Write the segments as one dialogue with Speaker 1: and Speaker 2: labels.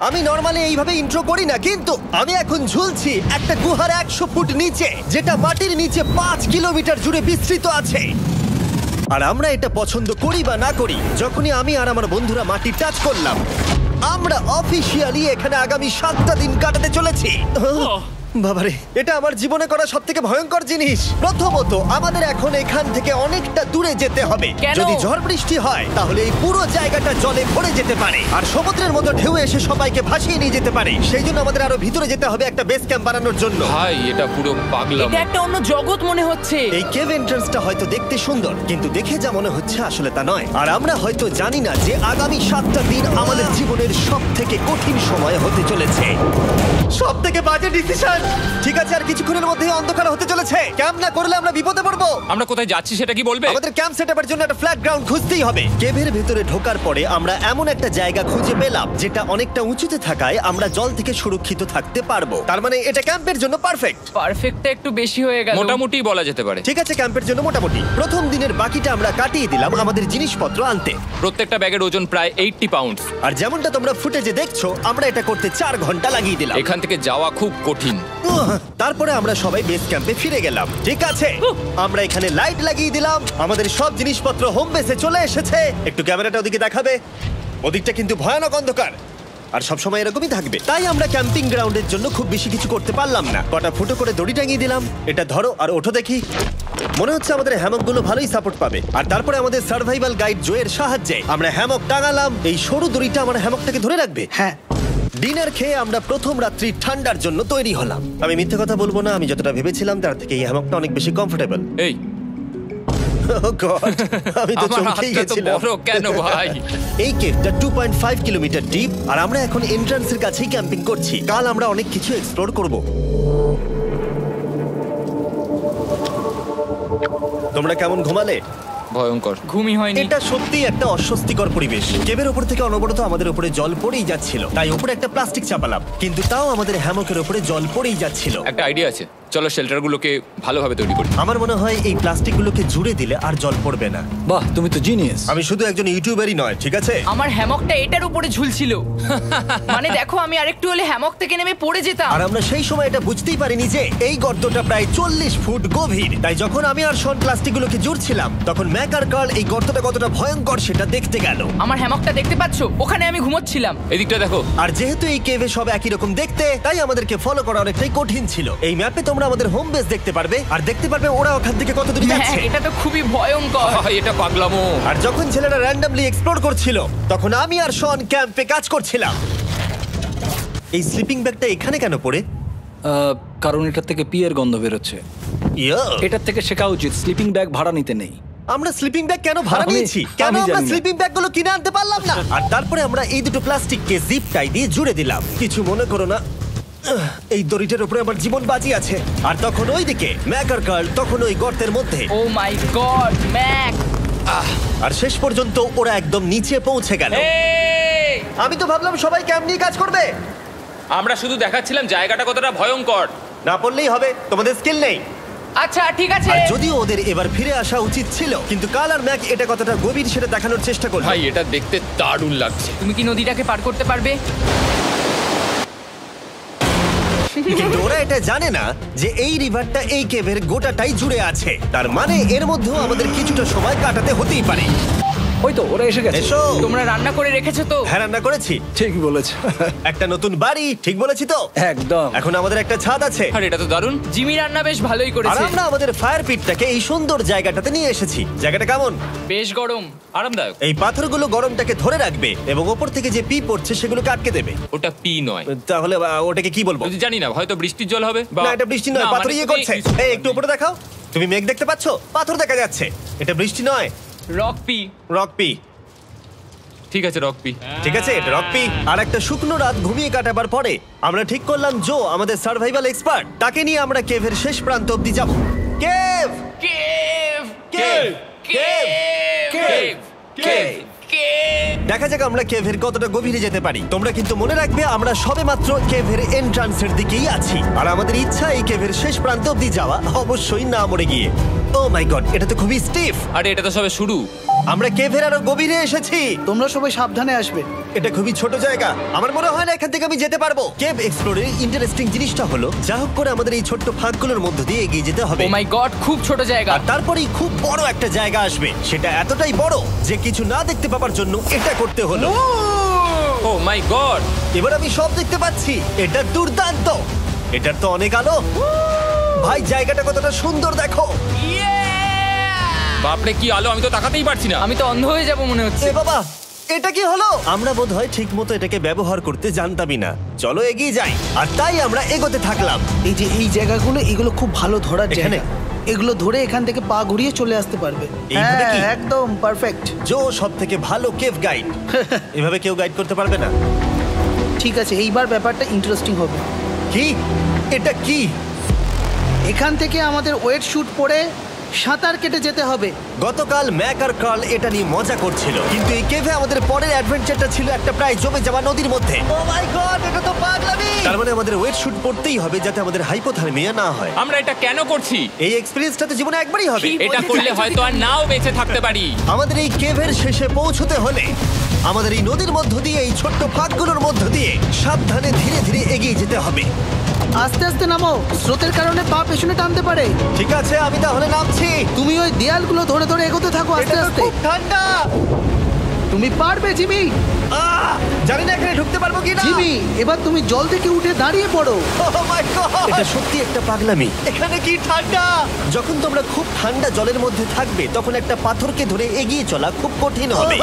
Speaker 1: আমি নরমালি এইভাবে ইন্ট্রো করি না, কিন্তু আমি এখন ঝুলছি একটা গুহার 100 ফুট নিচে, যেটা মাটির নিচে 5 কিলোমিটার জুড়ে বিস্তৃত আছে। আর আমরা এটা পছন্দ করি বা না করি, যখনই আমি আর আমার বন্ধুরা মাটি টাচ করলাম, আমরা অফিসিয়ালি এখানে আগামী 7টা দিন কাটাতে চলেছি। বাবারে, এটা আমার জীবনে করা সবথেকে ভয়ঙ্কর জিনিস। প্রথমত, আমাদের এখন এখান থেকে অনেকটা দূরে যেতে হবে।
Speaker 2: কেন?
Speaker 1: যদি ঝড় বৃষ্টি হয় তাহলে এই পুরো জায়গাটা জলে ভরে যেতে পারে, আর সমুদ্রের মতো ঢেউ এসে সবাইকে ভাসিয়ে নিয়ে যেতে পারে। সেই জন্য আমাদের আরো ভিতরে যেতে হবে একটা বেস ক্যাম্প বানানোর জন্য।
Speaker 3: ভাই এটা পুরো পাগলাম।
Speaker 2: এটা একটা অন্য জগৎ মনে হচ্ছে।
Speaker 1: এই কেভ এন্ট্রান্সটা হয়তো দেখতে সুন্দর, কিন্তু দেখে যা মনে হচ্ছে আসলে তা নয়। আর আমরা হয়তো জানি না যে আগামী 7টা দিন আমাদের জীবনের সব থেকে কঠিন সময় হতে চলেছে। সব থেকে বাজে ডিসিশন। ঠিক আছে, আর কিছুক্ষণের মধ্যেই অন্ধকার হতে চলেছে। ক্যাম্প না করলে আমরা বিপদে পড়বো।
Speaker 3: আমরা কোথায় যাচ্ছি সেটা কি বলবে?
Speaker 1: আমাদের ক্যাম্প সেটআপের জন্য একটা ফ্ল্যাট গ্রাউন্ড খুঁজতেই হবে। কেভের ভেতরে ঢোকার পরে আমরা এমন একটা জায়গা খুঁজে পেলাম যেটা অনেকটা উঁচুতে থাকায় আমরা জল থেকে সুরক্ষিত থাকতে পারবো। তার মানে এটা ক্যাম্পের জন্য পারফেক্ট।
Speaker 2: পারফেক্টটা একটু বেশি হয়ে গেল।
Speaker 3: মোটামুটি বলা যেতে পারে।
Speaker 1: ঠিক আছে, ক্যাম্পের জন্য মোটামুটি। প্রথম দিনের বাকিটা আমরা কাটিয়ে দিলাম আমাদের জিনিসপত্র আনতে।
Speaker 3: প্রত্যেকটা ব্যাগের ওজন প্রায় 80 পাউন্ড।
Speaker 1: আর যেমনটা তোমরা ফুটেজে দেখছো, আমরা এটা করতে 4 ঘন্টা লাগিয়ে দিলাম।
Speaker 3: এখান থেকে যাওয়া খুব কঠিন।
Speaker 1: তারপরে আমরা সবাই বেস ক্যাম্পে ফিরে গেলাম। ঠিক আছে, আমরা এখানে লাইট লাগিয়ে দিলাম। আমাদের সব জিনিসপত্র হোম বেসে চলে এসেছে। একটু ক্যামেরাটা ওদিকে দেখাবে? ওদিকটা কিন্তু ভয়ানক অন্ধকার, আর সবসময় এরকমই থাকবে। তাই আমরা ক্যাম্পিং গ্রাউন্ডের জন্য খুব বেশি কিছু করতে পারলাম না। কটা ফুটো করে দড়ি টাঙিয়ে দিলাম। এটা ধরো আর ওঠো দেখি। মনে হচ্ছে আমাদের হ্যামকগুলো ভালোই সাপোর্ট পাবে। আর তারপরে আমাদের সার্ভাইভাল গাইড জোয়ের সাহায্যে আমরা হ্যামক টাঙালাম। এই সরু দড়িটা আমার হ্যামকটাকে ধরে রাখবে।
Speaker 4: হ্যাঁ,
Speaker 1: ডিনার খেয়ে আমরা প্রথম রাত্রি ঠান্ডার জন্য তৈরি হলাম। আমি মিথ্যে কথা বলবো না, আমি যতটা ভেবেছিলাম তার থেকে এই হ্যামকটা অনেক বেশি কমফোর্টেবল।
Speaker 3: এই
Speaker 1: Oh God, আমি তো
Speaker 3: আমার
Speaker 1: চমকেই
Speaker 3: হাতটা তো
Speaker 1: গেছিলাম।
Speaker 3: বড় কেন ভাই?
Speaker 1: এই কেভটা 2.5 কিলোমিটার ডিপ, আর আমরা এখন এন্ট্রান্সের কাছেই ক্যাম্পিং করছি। কাল আমরা অনেক কিছু এক্সপ্লোর করব। তোমরা কেমন ঘুমালে?
Speaker 3: ভয়ঙ্কর।
Speaker 2: ঘুমই হয়নি।
Speaker 1: এটা সত্যি একটা অস্বস্তিকর পরিবেশ। কেভের উপর থেকে অনবরত আমাদের উপরে জল পড়েই যাচ্ছিল, তাই উপরে একটা প্লাস্টিক চাপালাম, কিন্তু তাও আমাদের হ্যামকের উপরে জল পড়েই যাচ্ছিল।
Speaker 3: একটা আইডিয়া আছে, চলো শেল্টারগুলোকে ভালোভাবে তৈরি করি।
Speaker 1: আমার মনে হয় এই প্লাস্টিকগুলোকে জুড়ে দিলে আর জল পড়বে না।
Speaker 4: বাহ, তুমি তো জিনিয়াস।
Speaker 1: আমি শুধু একজন ইউটিউবারই নয়, ঠিক আছে?
Speaker 2: আমার হ্যামকটা এটার উপরে ঝুলছিল। মানে দেখো, আমি আরেকটু হলে হ্যামক থেকে নেমে পড়ে যেতাম।
Speaker 1: আর আমরা সেই সময় এটা বুঝতেই পারিনি যে এই গর্তটা প্রায় 40 ফুট গভীর। তাই যখন আমি আর শন প্লাস্টিকগুলোকে জুড়ছিলাম, তখন ম্যাক আর কার্ল এই গর্তটা কতটা ভয়ঙ্কর সেটা দেখতে গেল।
Speaker 2: আমার হ্যামকটা দেখতে পাচ্ছো? ওখানে আমি ঘুমোচ্ছিলাম।
Speaker 3: এদিকটা দেখো।
Speaker 1: আর যেহেতু এই কেভে সব একই রকম দেখতে, তাই আমাদেরকে ফলো করা অনেকটাই কঠিন ছিল। এই ম্যাপে তোমরা আমাদের হোম বেস দেখতে পারবে, আর দেখতে পারবে ওরা ওখান থেকে কত দূর
Speaker 2: হ্যাঁ,
Speaker 1: যাচ্ছে।
Speaker 2: এটা তো খুবই ভয়ঙ্কর।
Speaker 3: ভাই এটা পাগলামো।
Speaker 1: আর যখন ছেলেরা র্যান্ডমলি এক্সপ্লোর করছিল, তখন আমি আর শন ক্যাম্পে কাজ করছিলাম। এই স্লিপিং ব্যাগটা এখানে কেন পড়ে?
Speaker 4: কারণ এটার থেকে পিয়ের গন্ধ বেরোচ্ছে।
Speaker 1: ইয়া,
Speaker 4: এটার থেকে শেখা উচিত স্লিপিং ব্যাগ ভাড়া নিতে নেই।
Speaker 1: আমরা স্লিপিং ব্যাগ কেন ভাড়া
Speaker 4: আমি-
Speaker 1: নিয়েছি? কেন
Speaker 4: আমি
Speaker 1: আমরা
Speaker 4: জানি না।
Speaker 1: স্লিপিং ব্যাগগুলো কিনে আনতে পারলাম না? আর তারপরে আমরা এই দুটো প্লাস্টিককে জিপ টাই দিয়ে জুড়ে দিলাম। কিছু মনে করো না, এই দড়িটার উপরে আমার জীবন বাজি আছে। আর তখন ওইদিকে ম্যাক আর কার্ল তখন ওই গর্তের মধ্যে।
Speaker 2: ও মাই গড, ম্যাক!
Speaker 1: আর শেষ পর্যন্ত ওরা একদম নিচে পৌঁছে গেল।
Speaker 3: এই,
Speaker 1: আমি তো ভাবলাম সবাই ক্যাম্প নিয়ে কাজ করবে।
Speaker 3: আমরা শুধু দেখাচ্ছিলাম জায়গাটা কতটা ভয়ঙ্কর।
Speaker 1: না পড়লেই হবে, তোমাদের স্কিল নেই।
Speaker 2: আচ্ছা ঠিক আছে।
Speaker 1: আর যদিও ওদের এবার ফিরে আসা উচিত ছিল, কিন্তু কাল আর ম্যাক এটা কতটা গভীর সেটা দেখানোর চেষ্টা করলো।
Speaker 3: ভাই এটা দেখতে দারুণ লাগছে।
Speaker 2: তুমি কি নদীটাকে পার করতে পারবে?
Speaker 1: কিন্তু ওরা এটা জানে না যে এই রিভারটা এই কেভের গোটাটাই জুড়ে আছে। তার মানে এর মধ্যেও আমাদের কিছুটা সময় কাটাতে হতেই পারে।
Speaker 4: ওই তো ওরা এসে গেছে।
Speaker 1: এসো।
Speaker 2: তোমরা রান্না করে রেখেছো তো?
Speaker 1: হ্যাঁ, রান্না করেছি।
Speaker 4: ঠিক বলেছ।
Speaker 1: একটা নতুন বাড়ি, ঠিক বলেছি তো?
Speaker 4: একদম।
Speaker 1: এখন আমাদের একটা ছাদ আছে।
Speaker 3: আর এটা তো দারুণ।
Speaker 2: জিমি রান্না বেশ ভালোই
Speaker 1: আর
Speaker 2: করেছে।
Speaker 1: আমরা আমাদের ফায়ার পিটটাকে এই সুন্দর জায়গাটাতে নিয়ে এসেছি। জায়গাটা কেমন?
Speaker 2: বেশ গরম।
Speaker 3: আরামদায়ক।
Speaker 1: এই পাথরগুলো গরমটাকে ধরে রাখবে এবং ওপর থেকে যে পি পড়ছে সেগুলোকে আটকে দেবে।
Speaker 3: ওটা পি নয়।
Speaker 1: তাহলে ওটাকে কি বলবো?
Speaker 3: যদি জানি না, হয়তো বৃষ্টির জল হবে।
Speaker 1: না, এটা বৃষ্টি নয়, পাথর
Speaker 3: মানে
Speaker 1: ইয়ে
Speaker 3: তুমি
Speaker 1: করছে। এই একটু উপরে দেখাও। তুমি মেঘ দেখতে পাচ্ছো? পাথর দেখা যাচ্ছে। এটা বৃষ্টি নয়,
Speaker 2: রক পি।
Speaker 1: Rock P.
Speaker 3: ঠিক আছে, রক পি।
Speaker 1: ঠিক আছে, এটা রক পি। আর একটা শুকনো রাত ঘুমিয়ে কাটাবার পরে আমরা ঠিক করলাম জো আমাদের সার্ভাইভাল এক্সপার্ট, তাকে নিয়ে আমরা কেভের শেষ প্রান্ত অব্দি যাব। Cave,
Speaker 2: cave!
Speaker 1: Cave, cave,
Speaker 2: cave!
Speaker 1: Cave. দেখা যাক আমরা কেভের কতটা গভীরে যেতে পারি। তোমরা কিন্তু মনে রাখবে আমরা সবেমাত্র কেভের এন্ট্রান্সের দিকেই আছি, আর আমাদের ইচ্ছা এই কেভের শেষ প্রান্ত অব্দি যাওয়া, অবশ্যই না মরে গিয়ে। ও মাই গড, এটা তো খুবই স্টিফ।
Speaker 3: আরে এটা তো সবে শুরু।
Speaker 1: আমরা কেভের আরো গভীরে এসেছি।
Speaker 5: তোমরা সবাই সাবধানে আসবে।
Speaker 1: এটা খুবই ছোট জায়গা, আমার মনে হয় না এখান থেকে আমি যেতে পারবো। কেভ এক্সপ্লোরের ইন্টারেস্টিং জিনিসটা হলো যা হোক করে আমাদের এই ছোট্ট ফাঁকগুলোর মধ্য দিয়ে এগিয়ে যেতে হবে,
Speaker 2: ও মাই গড, খুব ছোট জায়গা।
Speaker 1: আর তারপরেই খুব বড় একটা জায়গা আসবে, সেটা এতটাই বড় যে কিছু না দেখতে পাওয়ার জন্য এটা করতে হলো।
Speaker 3: ও মাই গড!
Speaker 1: এবার আমি সব দেখতে পাচ্ছি, এটা দুর্দান্ত। এটার তো অনেক আলো। ভাই জায়গাটা কতটা সুন্দর দেখো।
Speaker 3: বাপরে কি আলো, আমি তো তাকাতেই পারছি না।
Speaker 2: আমি তো অন্ধ হয়ে যাব মনে হচ্ছে।
Speaker 1: এ বাবা, এটা কি হলো? আমরা বোধহয় ঠিক মতো এটাকে ব্যবহার করতে জানতামই না। চলো এগিয়ে যাই। আর তাই আমরা এগোতে থাকলাম।
Speaker 5: এই যে এই জায়গাগুলো, এগুলো খুব ভালো ধরার
Speaker 1: এখানে?
Speaker 5: জায়গা। এগুলো ধরে এখান থেকে পা ঘুরিয়ে চলে আসতে পারবে।
Speaker 1: এইভাবে কি?
Speaker 5: একদম পারফেক্ট।
Speaker 1: জো সব থেকে ভালো কেভ গাইড। এভাবে কেউ গাইড করতে পারবে না।
Speaker 5: ঠিক আছে, এইবার ব্যাপারটা ইন্টারেস্টিং হবে।
Speaker 1: কি? এটা কি?
Speaker 5: এখান থেকে আমাদের ওয়েট শুট পরে সাঁতার কেটে যেতে হবে।
Speaker 1: গতকাল ম্যাক আর কার্ল এটা নিয়ে মজা করছিল, কিন্তু এই কেভে আমাদের পরের অ্যাডভেঞ্চারটা ছিল একটা প্রায় জমে যাওয়া নদীর মধ্যে। ও মাই গড, এটা তো পাগলামি! তার মানে আমাদের ওয়েট শুট পড়তেই হবে যাতে আমাদের হাইপোথার্মিয়া না হয়।
Speaker 3: আমরা এটা কেন করছি?
Speaker 1: এই এক্সপেরিয়েন্সটা তো জীবনে একবারই হবে।
Speaker 2: কি?
Speaker 3: এটা করলে হয়তো আর নাও বেঁচে থাকতে পারি।
Speaker 1: আমাদের এই কেভের শেষে পৌঁছতে হলে আমাদের এই নদীর মধ্য দিয়ে, এই ছোট্ট ফাঁকগুলোর মধ্য দিয়ে সাবধানে ধীরে ধীরে এগিয়ে যেতে হবে।
Speaker 5: আস্তে আস্তে নামো, স্রোতের কারণে পা পেছনে টানতে পারে।
Speaker 1: ঠিক আছে, আমি তাহলে নামছি।
Speaker 5: তুমি ওই দেয়ালগুলো ধরে ধরে এগোতে থাকো আস্তে
Speaker 1: এটা তো
Speaker 5: আস্তে।
Speaker 1: খুব ঠান্ডা।
Speaker 5: তুমি পারবে জিমি।
Speaker 1: জানি না এখানে ঢুকতে পারবো কিনা।
Speaker 5: জিমি, এবার তুমি জল থেকে উঠে দাঁড়িয়ে পড়ো।
Speaker 1: Oh my God! এটা সত্যি একটা পাগলামি। এখানে কি ঠান্ডা! যখন তোমরা খুব ঠান্ডা জলের মধ্যে থাকবে তখন একটা পাথরকে ধরে এগিয়ে চলা খুব কঠিন হবে।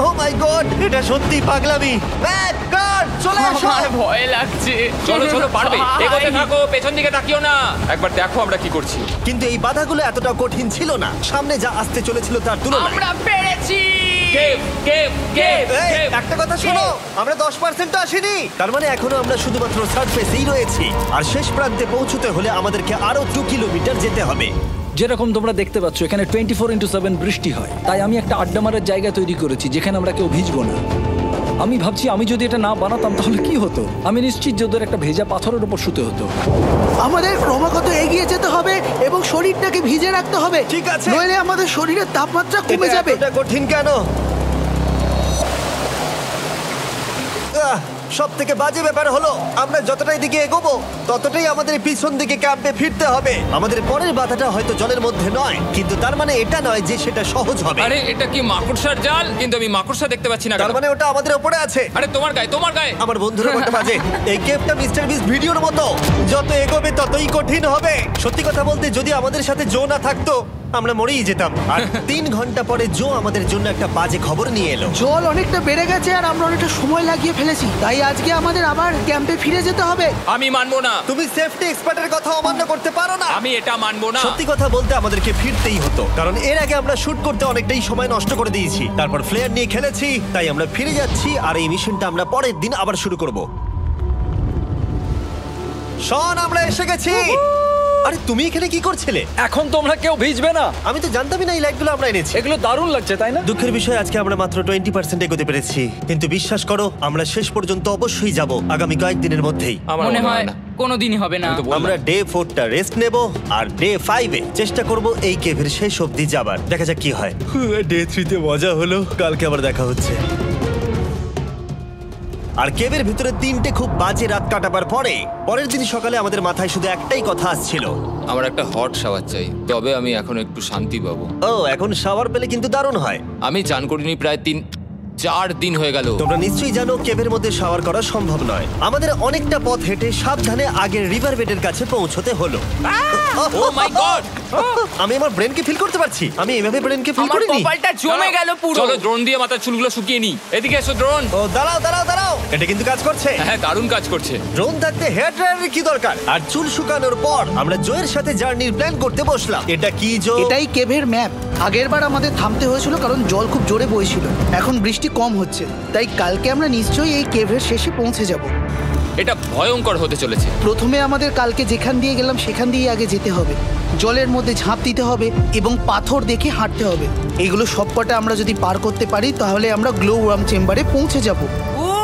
Speaker 1: Oh my God! এটা সত্যি পাগলামি। ম্যাক, কার্ল, চলে এসো।
Speaker 2: আমার ভয় লাগছে।
Speaker 3: চলো চলো, পারবে।
Speaker 2: ভাই।
Speaker 3: এগোতে থাকো, পেছন দিকে তাকিও না। একবার দেখো আমরা কি করছি।
Speaker 1: কিন্তু এই বাধাগুলো এতটা কঠিন ছিল না সামনে যা আসতে চলেছিল তার তুলনায়।
Speaker 2: আমরা পেরেছি।
Speaker 3: কেভ কেভ কেভ
Speaker 1: এই,
Speaker 3: কেভ।
Speaker 1: একটা কথা শোনো, আমরা 10% আসিনি। তার মানে এখনো আমরা শুধুমাত্র সার্ফেসেই রয়েছি, আর শেষ প্রান্তে পৌঁছতে হলে আমাদেরকে আরো 2 কিলোমিটার যেতে হবে।
Speaker 4: যেরকম তোমরা দেখতে পাচ্ছ এখানে 24/7 বৃষ্টি হয়, তাই আমি একটা আড্ডা মারার জায়গা তৈরি করেছি যেখানে আমরা কেউ ভিজবো না। আমি ভাবছি আমি যদি এটা না বানাতাম তাহলে কি হতো। আমি নিশ্চিত যে ওদের একটা ভেজা পাথরের উপর শুতে হতো।
Speaker 5: আমাদের ক্রমাগত এগিয়ে যেতে হবে এবং শরীরটাকে ভিজে রাখতে হবে।
Speaker 1: ঠিক আছে।
Speaker 5: নইলে আমাদের শরীরের তাপমাত্রা কমে
Speaker 1: এটা
Speaker 5: যাবে।
Speaker 1: এতটা কঠিন কেন? সব থেকে বাজে ব্যাপার হলো আমরা যতটাই দিকে এগোবো ততটাই আমাদের পিছন দিকে ক্যাম্পে ফিরতে হবে। আমাদের পরের বাধাটা হয়তো জলের মধ্যে নয়, কিন্তু তার মানে এটা নয় যে সেটা সহজ হবে।
Speaker 3: আরে এটা কি মাকড়সার জাল? কিন্তু আমি মাকড়সা দেখতে পাচ্ছি না
Speaker 1: তার
Speaker 3: কেন?
Speaker 1: মানে ওটা আমাদের উপরে আছে।
Speaker 3: আরে তোমার গায়ে, তোমার গায়ে।
Speaker 1: আমার বন্ধুরা বলতে বাজে, এই কেভটা মিস্টার বিস্ট ভিডিওর মতো, যত এগোবে ততই কঠিন হবে। সত্যি কথা বলতে যদি আমাদের সাথে জো না থাকতো আমরা মরেই যেতাম। আর 3 ঘন্টা পরে জো আমাদের জন্য একটা বাজে খবর নিয়ে এলো।
Speaker 5: জল অনেকটা বেড়ে গেছে আর আমরা অনেকটা সময় লাগিয়ে ফেলেছি, তাই আজকে আমাদের আবার ক্যাম্পে ফিরে যেতে হবে।
Speaker 3: আমি মানবো না।
Speaker 1: তুমি সেফটি এক্সপার্টের কথা অমান্য করতে পারো না।
Speaker 3: আমি এটা মানবো না।
Speaker 1: সত্যি কথা বলতে আমাদেরকে ফিরতেই হতো, কারণ এর আগে আমরা শুট করতে অনেকটাই সময় নষ্ট করে দিয়েছি, তারপর ফ্লেয়ার নিয়ে খেলেছি, তাই আমরা ফিরে যাচ্ছি আর এই মিশনটা আমরা পরের দিন আবার শুরু করব। শন, আমরা এসে গেছি। আরে তুমি এখানে কি করছিলে?
Speaker 4: এখন তোমরা কেউ ভিজবে না।
Speaker 1: আমি তো জানতামই না এই লাইটগুলো আমরা এনেছি।
Speaker 4: এগুলো দারুণ লাগছে তাই না?
Speaker 1: দুঃখের বিষয় আজকে আমরা মাত্র 20% এগোতে পেরেছি, কিন্তু বিশ্বাস করো আমরা শেষ পর্যন্ত অবশ্যই যাব আগামী কয়েকদিনের মধ্যেই।
Speaker 3: আমার
Speaker 2: মনে হয়
Speaker 3: না।
Speaker 2: কোনোদিনই হবে না।
Speaker 3: আমি তো বললাম।
Speaker 1: আমরা ডে 4টা রেস্ট নেব আর ডে 5-এ চেষ্টা করব এই কেভের শেষ অবধি যাবার। দেখা যাক কি হয়। ডে 3-তে মজা হলো, কালকে আবার দেখা হচ্ছে। আর কেভের ভিতরে 3টে খুব বাজে রাত কাটাবার পরে পরের দিন সকালে আমাদের মাথায় শুধু একটাই কথা আসছিল,
Speaker 3: আমার একটা হট শাওয়ার চাই, তবে আমি এখন একটু শান্তি পাবো।
Speaker 1: ও এখন শাওয়ার পেলে কিন্তু দারুণ হয়।
Speaker 3: আমি চান করিনি প্রায় 3-4 দিন হয়ে গেল।
Speaker 1: তোমরা নিশ্চয়ই জানো কেভের মধ্যে শাওয়ার করা সম্ভব নয়। আমাদের অনেকটা পথ হেঁটে সাবধানে আগের রিভার বেডের কাছে পৌঁছতে হলো।
Speaker 3: ও মাই গড!
Speaker 1: আমি আমার ব্রেনকে ফিল করতে পারছি। আমি এভাবে ব্রেনকে ফিল
Speaker 2: আমার
Speaker 1: করিনি।
Speaker 2: কপালটা জমে গেল পুরো।
Speaker 3: চলো ড্রোন দিয়ে মাথার চুলগুলো শুকিয়ে নি। এদিকে এসো ড্রোন।
Speaker 1: ও দাঁড়াও দাঁড়াও দাঁড়াও, এটা কিন্তু কাজ করছে।
Speaker 3: হ্যাঁ, দারুণ কাজ করছে।
Speaker 1: ড্রোন থাকতে হেয়ার ড্রায়ারের কি দরকার? আর চুল শুকানোর পর আমরা জয়ের সাথে জার্নির প্ল্যান করতে বসলাম। এটা কি জো?
Speaker 5: এটাই কেভের ম্যাপ। আগেরবার আমাদের থামতে হয়েছিল কারণ জল খুব জোরে বইছিল। এখন বৃষ্টি কম হচ্ছে, তাই কালকে আমরা নিশ্চয়ই এই কেভের শেষে পৌঁছে যাব।
Speaker 3: এটা ভয়ঙ্কর হতে চলেছে।
Speaker 5: প্রথমে আমাদের কালকে যেখান দিয়ে গেলাম সেখান দিয়ে আগে যেতে হবে। জলের মধ্যে ঝাঁপ দিতে হবে এবং পাথর দেখে হাঁটতে হবে। এগুলো সবকটা আমরা যদি পার করতে পারি তাহলে আমরা গ্লো ওয়ার্ম চেম্বারে পৌঁছে যাব।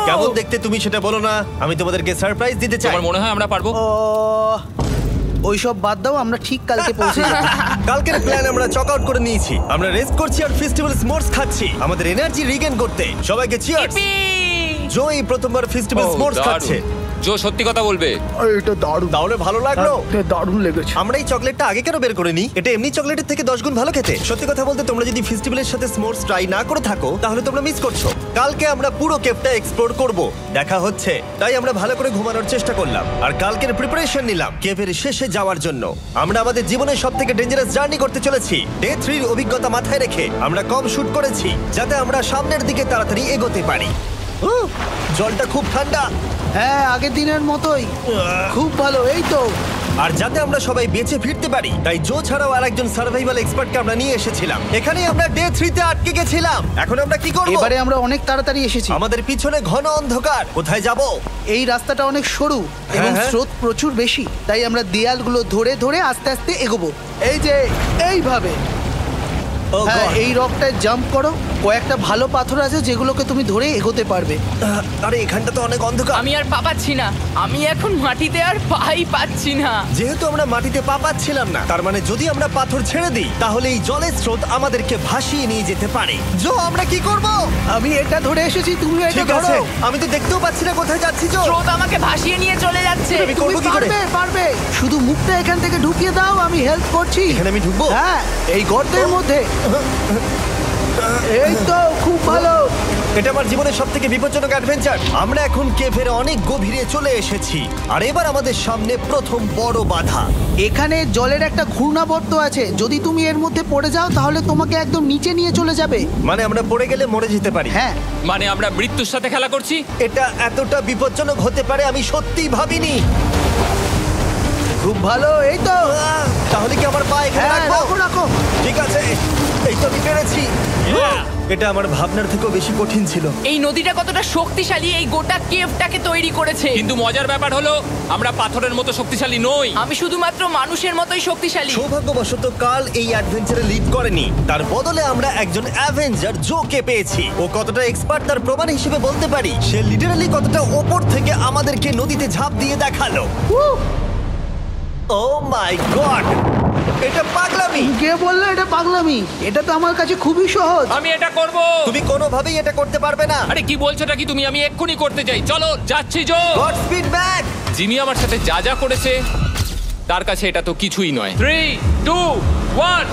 Speaker 1: কেমন দেখতে তুমি সেটা বলো না, আমি তোমাদেরকে সারপ্রাইজ দিতে চাই।
Speaker 3: তোমার মনে হয় আমরা পারবো?
Speaker 5: ওইসব বাদ দাও, আমরা ঠিক কালকে পৌঁছে যাবো।
Speaker 1: কালকের প্ল্যান আমরা চক আউট করে নিয়েছি। আমরা রেস্ট করছি আর ফেস্টিভ্যাল স্মোর্টস খাচ্ছি আমাদের এনার্জি রিগেন করতে। সবাইকে চিয়ার্স।
Speaker 2: Yippee!
Speaker 1: জো এই প্রথমবার ফেস্টিভ্যাল স্মোর্টস খাচ্ছে।
Speaker 3: জো সত্যি কথা বলবে।
Speaker 5: এটা দারুণ,
Speaker 1: তাহলে ভালো লাগলো?
Speaker 5: দারুণ লেগেছে।
Speaker 1: আমরা এই চকলেটটা আগে কেন বের করিনি? এটা এমনি চকলেটের থেকে 10 গুণ ভালো খেতে। সত্যি কথা বলতে তোমরা যদি ফেস্টিভ্যালের সাথে স্মোর্টস ট্রাই না করে থাকো তাহলে তোমরা মিস করছো। কালকে আমরা পুরো কেভটা এক্সপ্লোর করব, দেখা হচ্ছে। তাই আমরা ভালো করে ঘুমানোর চেষ্টা করলাম আর কালকের প্রিপারেশন নিলাম কেভের শেষে যাওয়ার জন্য। আমরা আমাদের জীবনের সবথেকে ডেঞ্জারাস জার্নি করতে চলেছি। ডে 3 এর অভিজ্ঞতা মাথায় রেখে আমরা কম শুট করেছি যাতে আমরা সামনের দিকে তাড়াতাড়ি এগোতে পারি। জলটা খুব ঠান্ডা।
Speaker 5: হ্যাঁ, আগের দিনের মতোই, খুব ভালো। এই তো
Speaker 1: আর যাতে আমরা সবাই বেঁচে ফিরতে পারি তাই জো ছাড়াও আরেকজন সার্ভাইভাল এক্সপার্টকে আমরা নিয়ে এসেছিলাম। এখানেই আমরা ডে 3 তে আটকে গেছিলাম। এখন আমরা কি করব?
Speaker 5: এবারে আমরা অনেক তাড়াতাড়ি এসেছি।
Speaker 1: আমাদের পিছনে ঘন অন্ধকার। কোথায় যাব?
Speaker 5: এই রাস্তাটা অনেক সরু এবং
Speaker 1: হ্যাঁ।
Speaker 5: স্রোত প্রচুর বেশি, তাই আমরা দেয়ালগুলো ধরে ধরে আস্তে আস্তে এগোবো। এই যে এইভাবে।
Speaker 1: ও
Speaker 5: হ্যাঁ,
Speaker 1: God!
Speaker 5: এই রকটায় জাম্প করো। কয়েকটা ভালো পাথর আছে যেগুলোকে তুমি ধরে এগোতে পারবে।
Speaker 1: আরে এখানটা তো অনেক অন্ধকার।
Speaker 2: আমি আর পা পাচ্ছি না, আমি এখন মাটিতে আর পাই পাচ্ছি না।
Speaker 1: যেহেতু আমরা মাটিতে পা পাচ্ছিলাম না তার মানে যদি আমরা পাথর ছেড়ে দিই তাহলে এই জলের স্রোত আমাদেরকে ভাসিয়ে নিয়ে যেতে পারে। জো আমরা কি করব?
Speaker 5: আমি এটা ধরে এসেছি, তুমি এটা
Speaker 1: ঠিক আছে,
Speaker 5: ধরো।
Speaker 1: আমি তো দেখতেও পাচ্ছি না কোথায় যাচ্ছি। জো
Speaker 2: স্রোত আমাকে ভাসিয়ে নিয়ে চলে যাচ্ছে।
Speaker 1: আমি
Speaker 5: তুমি
Speaker 1: করবো কি করে?
Speaker 5: পারবে, পারবে। শুধু মুখটা এখান থেকে ঢুকিয়ে দাও, আমি হেল্প করছি।
Speaker 1: এখানে আমি ঢুকবো?
Speaker 5: হ্যাঁ, এই গর্তের মধ্যে। এই তো, খুব ভালো।
Speaker 1: এটা আমার জীবনের সবথেকে বিপজ্জনক অ্যাডভেঞ্চার। আমরা এখন কেভের অনেক গভীরে চলে এসেছি আর এবার আমাদের সামনে প্রথম বড় বাধা।
Speaker 5: এখানে জলের একটা ঘূর্ণাবর্ত আছে, যদি তুমি এর মধ্যে পড়ে যাও তাহলে তোমাকে একদম নিচে নিয়ে চলে যাবে।
Speaker 1: মানে আমরা পড়ে গেলে মরে যেতে পারি।
Speaker 5: হ্যাঁ,
Speaker 3: মানে আমরা মৃত্যুর সাথে খেলা করছি।
Speaker 1: এটা এতটা বিপজ্জনক হতে পারে আমি সত্যিই ভাবিনি।
Speaker 5: খুব ভালো। এই তো,
Speaker 1: তাহলে কি আমার পা এখানে
Speaker 5: হ্যাঁ,
Speaker 1: রাখবো?
Speaker 5: রাখো রাখো।
Speaker 1: ঠিক আছে, এই তো আমি পেরেছি। এটা আমার ভাবনার থেকেও বেশি কঠিন ছিল।
Speaker 2: এই নদীটা কতটা শক্তিশালী এই গোটা কেভটাকে তৈরি করেছে।
Speaker 3: কিন্তু মজার ব্যাপার হলো আমরা পাথরের মতো শক্তিশালী নই।
Speaker 2: আমি শুধুমাত্র মানুষের মতোই শক্তিশালী।
Speaker 1: সৌভাগ্যবশত কাল এই অ্যাডভেঞ্চারে লিড করেনি, তার বদলে আমরা একজন অ্যাভেঞ্জার জোকে পেয়েছি। ও কতটা এক্সপার্ট তার প্রমাণ হিসেবে বলতে পারি। সে লিটারালি কতটা ওপর থেকে আমাদেরকে নদীতে ঝাঁপ দিয়ে দেখালো। ও মাই গড, এটা পাগলামি।
Speaker 5: কে বললো এটা পাগলামি? এটা তো আমার কাছে খুবই সহজ।
Speaker 3: আমি এটা করব।
Speaker 1: তুমি কোনোভাবেই এটা করতে পারবে না।
Speaker 3: আরে কি বলছোটা কি তুমি? আমি এক্ষুনি করতে চাই। চলো যাচ্ছি Joe.
Speaker 1: God speed back.
Speaker 3: Jimmy আমার সাথে যা যা করেছে তার কাছে এটা তো কিছুই নয়। 3, 2, 1।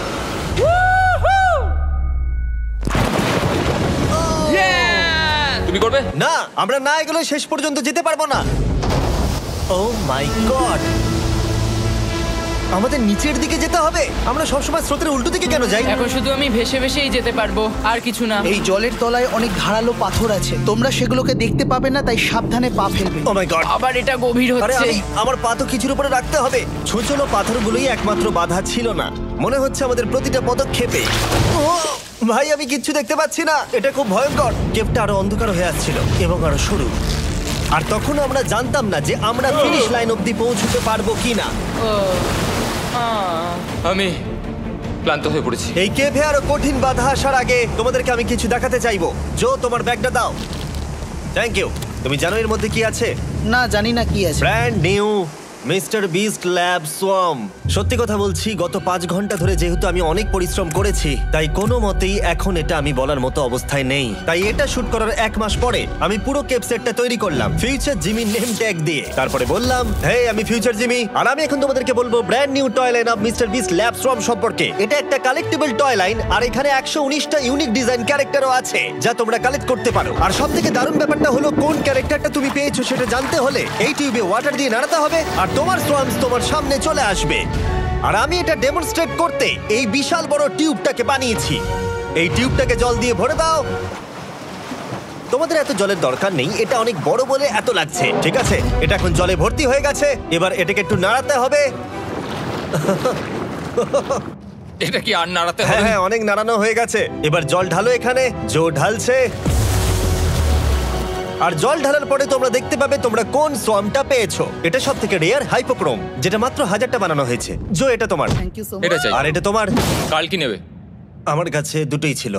Speaker 3: তুমি করবে?
Speaker 1: না, আমরা না এগুলো শেষ পর্যন্ত যেতে পারবো না। ও মাই গড, আমাদের নিচের দিকে যেতে হবে। আমরা সবসময় স্রোতের উল্টো দিকে কেন যাই?
Speaker 2: এখন শুধু আমি ভেসে ভেসেই যেতে পারবো, আর কিছু না।
Speaker 5: এই জলের তলায় অনেক ধারালো পাথর আছে, তোমরা সেগুলোকে দেখতে পাবে না, তাই সাবধানে পা ফেলবে।
Speaker 1: ও মাই গড,
Speaker 2: আবার এটা গভীর
Speaker 1: আরে
Speaker 2: হচ্ছে।
Speaker 1: আমার পা তো কিছুর উপরে রাখতে হবে। ছোট পাথরগুলোই একমাত্র বাধা ছিল না, মনে হচ্ছে আমাদের প্রতিটা পদক্ষেপে। ও ভাই, আমি কিচ্ছু দেখতে পাচ্ছি না। এটা খুব ভয়ঙ্কর। কেভটা আরো অন্ধকার হয়ে আসছিল এবং আরো সরু। আর তখন আমরা জানতাম না যে আমরা ফিনিশ লাইন অবধি পৌঁছতে পারবো কিনা।
Speaker 3: আমি ক্লান্ত হয়ে পড়েছি।
Speaker 1: এই কেভে আরো কঠিন বাধা আসার আগে তোমাদেরকে আমি কিছু দেখাতে চাইবো। জো, তোমার ব্যাগটা দাও। Thank you. তুমি জানো এর মধ্যে কি আছে?
Speaker 5: না, জানি না কি আছে।
Speaker 1: Brand new mister beast lab swamp. সত্যি কথা বলছি, গত 5 ঘন্টা ধরে যেহেতু আমি অনেক পরিশ্রম করেছি তাই কোনো মতেই এখন এটা আমি বলার মতো অবস্থায় নেই। তাই এটা শুট করার 1 মাস পরে আমি পুরো কেপ সেটটা তৈরি করলাম ফিউচার জিমি নেম ট্যাগ দিয়ে। তারপরে বললাম, হে আমি ফিউচার জিমি, আর আমি এখন তোমাদেরকে বলবো brand new toy line of mister beast lab swamp সম্পর্কে। এটা একটা কালেক্টেবল টয় লাইন আর এখানে 119টা ইউনিক ডিজাইন ক্যারেক্টারও আছে যা তোমরা কালেক্ট করতে পারো। আর সবথেকে দারুণ ব্যাপারটা হলো কোন ক্যারেক্টারটা তুমি পেয়েছো সেটা জানতে হলে এই টিউবে ওয়াটার দিয়ে নাড়াতে হবে আর তোমার সোয়ামস তোমার সামনে চলে আসবে। আর আমি এটা ডেমনস্ট্রেট করতে এই বিশাল বড় টিউবটাকে বানিয়েছি। এই টিউবটাকে জল দিয়ে ভরে দাও। তোমাদের এত জলের দরকার নেই, এটা অনেক বড় বলে এত লাগছে। ঠিক আছে, এটা এখন জলে ভর্তি হয়ে গেছে। এবার এটাকে একটু নাড়াতে হবে।
Speaker 3: এটা কি আর নাড়াতে
Speaker 1: হ্যাঁ
Speaker 3: হবে?
Speaker 1: হ্যাঁ, অনেক নাড়ানো হয়ে গেছে। এবার জল ঢালো এখানে। জো ঢালছে। আর জল ঢালার পরে তোমরা দেখতে পাবে তোমরা কোন সোয়ামটা পেয়েছো। এটা সবথেকে রেয়ার হাইপোক্রোম, যেটা মাত্র 1000টা বানানো হয়েছে। জো, এটা তোমার।
Speaker 5: থ্যাংক ইউ সো
Speaker 3: এটা
Speaker 5: মাচ।
Speaker 3: চাই।
Speaker 1: আর এটা তোমার।
Speaker 3: কাল কি নেবে?
Speaker 1: আমার কাছে দুটোই ছিল।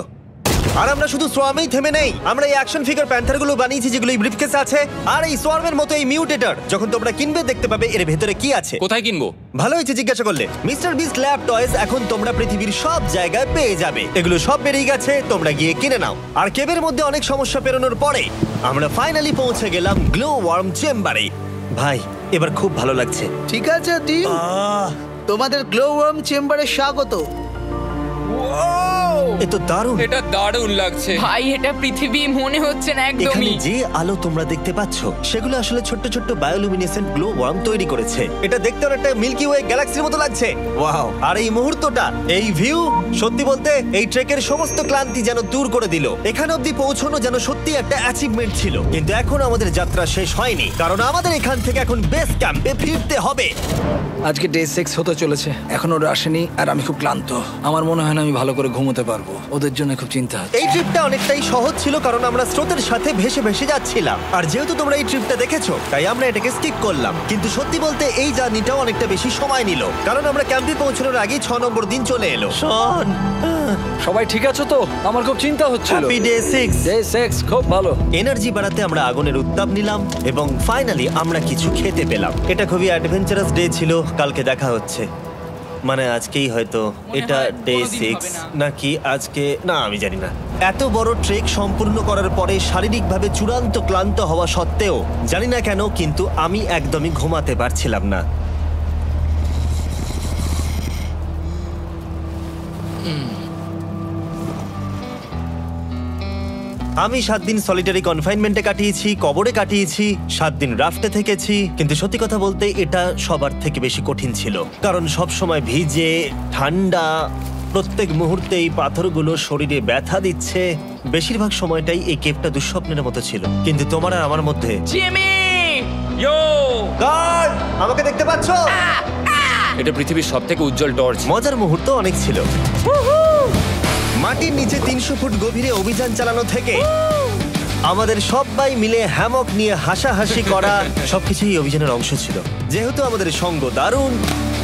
Speaker 1: আর আমরা শুধু সোয়ামেই থেমে নেই, আমরা এই অ্যাকশন ফিগার প্যান্থারগুলো বানিয়েছি যেগুলো এই ব্রিফকেসে আছে, আর এই সোয়ার্মের মতো এই মিউটেটর। যখন তোমরা কিনবে দেখতে পাবে এর ভেতরে কি আছে।
Speaker 3: কোথায় কিনবো?
Speaker 1: ভালো হয়েছে জিজ্ঞাসা করলে। মিস্টার বিস্ট ল্যাব টয়েস এখন তোমরা পৃথিবীর সব জায়গায় পেয়ে যাবে। এগুলো সব বেরিয়ে গেছে, তোমরা গিয়ে কিনে নাও। আর কেবের মধ্যে অনেক সমস্যা পেরোনোর পরে আমরা ফাইনালি পৌঁছে গেলাম গ্লো ওয়ার্ম চেম্বারে। ভাই এবার খুব ভালো লাগছে।
Speaker 5: ঠিক আছে টিম, তোমাদের গ্লো ওয়ার্ম চেম্বারে স্বাগত।
Speaker 1: এ তো দারুণ।
Speaker 3: এটা দারুণ লাগছে।
Speaker 2: ভাই এটা পৃথিবী মনে হচ্ছে না
Speaker 1: এখানে
Speaker 2: একদমই।
Speaker 1: যে আলো তোমরা দেখতে পাচ্ছ সেগুলো আসলে ছোট্ট ছোট্ট বায়োলুমিনেসেন্ট গ্লো ওয়ার্ম তৈরি করেছে। এটা দেখতে অনেকটা মিল্কি ওয়ে গ্যালাক্সির মতো লাগছে। ওয়াও! আর এই মুহূর্তটা, এই ভিউ, সত্যি বলতে এই ট্রেকের সমস্ত ক্লান্তি যেন দূর করে দিল। এখানে অবধি পৌঁছানো যেন সত্যি একটা অ্যাচিভমেন্ট ছিল। কিন্তু এখন আমাদের যাত্রা শেষ হয়নি, কারণ আমাদের এখান থেকে এখন বেস ক্যাম্পে ফিরতে হবে।
Speaker 4: আজকে ডে 6 হতে চলেছে, এখনো ওরা আসেনি আর আমি খুব ক্লান্ত। আমার মনে হয় না আমি ভালো করে ঘুমোতে পারবো, ওদের জন্য খুব চিন্তা হচ্ছে।
Speaker 1: এই ট্রিপটা অনেকটাই সহজ ছিল কারণ আমরা স্রোতের সাথে ভেসে ভেসে যাচ্ছিলাম। আর যেহেতু তোমরা এই ট্রিপটা দেখেছো তাই আমরা এটাকে স্কিপ করলাম। কিন্তু সত্যি বলতে এই জার্নিটাও অনেকটা বেশি সময় নিল, কারণ আমরা ক্যাম্পে পৌঁছানোর আগেই 6 নম্বর দিন চলে এলো। শন,
Speaker 4: সবাই ঠিক আছে তো? আমার খুব চিন্তা হচ্ছিল।
Speaker 1: Happy day 6।
Speaker 4: ডে 6 খুব ভালো।
Speaker 1: এনার্জি বাড়াতে আমরা আগুনের উত্তাপ নিলাম এবং ফাইনালি আমরা কিছু খেতে পেলাম। এটা খুবই অ্যাডভেঞ্চারাস ডে ছিল। কালকে দেখা হচ্ছে, মানে আজকেই হয়তো। এটা
Speaker 2: হয়
Speaker 1: ডে
Speaker 2: কোনোদিন
Speaker 1: 6
Speaker 2: হবে না।
Speaker 1: নাকি আজকে, না আমি জানি না। এত বড় ট্রেক সম্পূর্ণ করার পরে শারীরিকভাবে চূড়ান্ত ক্লান্ত হওয়া সত্ত্বেও জানি না কেন কিন্তু আমি একদমই ঘুমাতে পারছিলাম না। আমি 7 দিন সলিটারি কনফাইনমেন্টে কাটিয়েছি, কবরে কাটিয়েছি, 7 দিন রাফটে থেকেছি। কিন্তু সত্যি কথা বলতে এটা সবার থেকে বেশি কঠিন ছিল, কারণ সব সময় ভিজে, ঠান্ডা, প্রত্যেক মুহূর্তে এই পাথরগুলো শরীরে ব্যথা দিচ্ছে। বেশিরভাগ সময়টাই এই কেভটা দুঃস্বপ্নের মতো ছিল। কিন্তু তোমার আর আমার মধ্যে
Speaker 2: জিমি!
Speaker 3: ইয়ো!
Speaker 1: গার্ড, আমাকে দেখতে পাচ্ছো?
Speaker 3: এটা পৃথিবীর সবথেকে উজ্জ্বল টর্চ।
Speaker 1: মজার মুহূর্ত অনেক ছিল। মাটির নিচে 300 ফুট গভীরে অভিযান চালানো থেকে আমাদের সবাই মিলে হ্যামক নিয়ে হাসাহাসি করা সবকিছুই অভিযানের অংশ ছিল। যেহেতু আমাদের সঙ্গ দারুণ,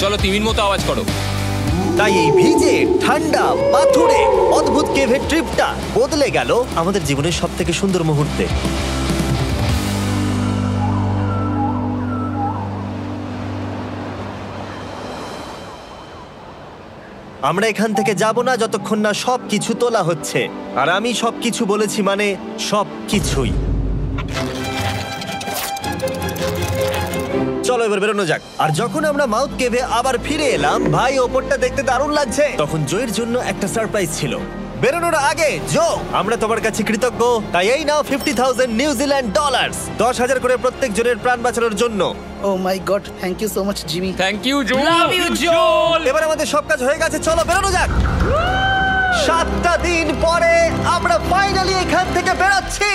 Speaker 3: চলো তিমির মতো আওয়াজ করো।
Speaker 1: তাই এই ভিজে, ঠান্ডা, পাথুরে অদ্ভুত কেভের ট্রিপটা বদলে গেল আমাদের জীবনের সবথেকে সুন্দর মুহূর্তে। আমরা এখান থেকে যাব না যতক্ষণ না সবকিছু তোলা হচ্ছে। আর আমি সবকিছু বলেছি মানে সবকিছুই। চলো এবার বেরোনো যাক। আর যখন আমরা মাউথ কেভে আবার ফিরে এলাম, ভাই ওপরটা দেখতে দারুণ লাগছে। তখন জয়ের জন্য একটা সারপ্রাইজ ছিল। বেরোনোর আগে জো, আমরা তোমার কাছে কৃতজ্ঞ। তাই এই নাও $50,000 নিউজিল্যান্ড ডলার, 10,000 করে প্রত্যেক জনের প্রাণ বাঁচানোর জন্য।
Speaker 5: Oh my God, thank you so much Jimmy.
Speaker 3: Thank you Joe.
Speaker 2: Love you, Joel!
Speaker 1: এবার আমাদের সব কাজ হয়ে গেছে, চলো বেরোনো যাক। 7টা দিন পরে আমরা ফাইনালি এখান থেকে বেরোচ্ছি।